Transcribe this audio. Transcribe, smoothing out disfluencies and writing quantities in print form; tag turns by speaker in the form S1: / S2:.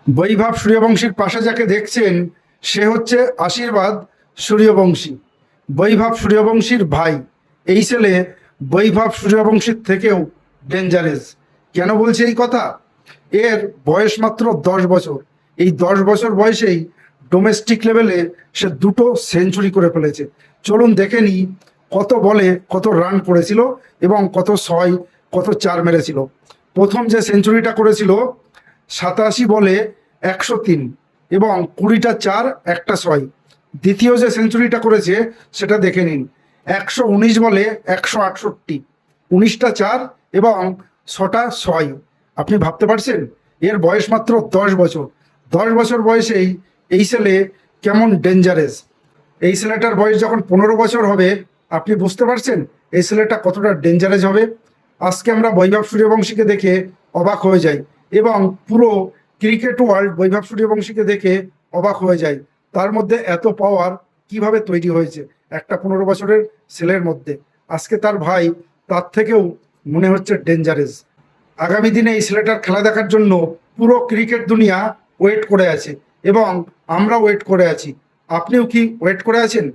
S1: বৈভব সূর্যবংশীর পাশে যাকে দেখছেন সে হচ্ছে আশীর্বাদ সূর্যবংশী, বৈভব সূর্যবংশীর ভাই। এই ছেলে বৈভব সূর্যবংশীর থেকেও ডেঞ্জারাস। কেন বলছি এই কথা? এর বয়স মাত্র 10 বছর। এই 10 বছর বয়সেই ডোমেস্টিক লেভেলে সে 2টো সেঞ্চুরি করে ফেলেছে। চলুন দেখে নিই কত বলে কত রান করেছিল এবং কত ছয় কত চার মেরেছিল। প্রথম যে সেঞ্চুরিটা করেছিল 87 বলে 103 এবং 20টা চার একটা ছয়। দ্বিতীয় যে সেঞ্চুরিটা করেছে সেটা দেখে নিন, 119 বলে 168, 19টা চার এবং 6টা ছয়। আপনি ভাবতে পারছেন এর বয়স মাত্র 10 বছর। 10 বছর বয়সেই এই ছেলে কেমন ডেঞ্জারাস। এই ছেলেটার বয়স যখন 15 বছর হবে আপনি বুঝতে পারছেন এই ছেলেটা কতটা ডেঞ্জারাস হবে। আজকে আমরা বৈভব সূর্যবংশীকে দেখে অবাক হয়ে যাই এবং পুরো ক্রিকেট ওয়ার্ল্ড বৈভব সূর্যবংশীকে দেখে অবাক হয়ে যায়। তার মধ্যে এত পাওয়ার কিভাবে তৈরি হয়েছে একটা 15 বছরের ছেলের মধ্যে। আজকে তার ভাই তার থেকেও মনে হচ্ছে ডেঞ্জারাস। আগামী দিনে এই ছেলেটার খেলা দেখার জন্য পুরো ক্রিকেট দুনিয়া ওয়েট করে আছে এবং আমরা ওয়েট করে আছি। আপনিও কি ওয়েট করে আছেন?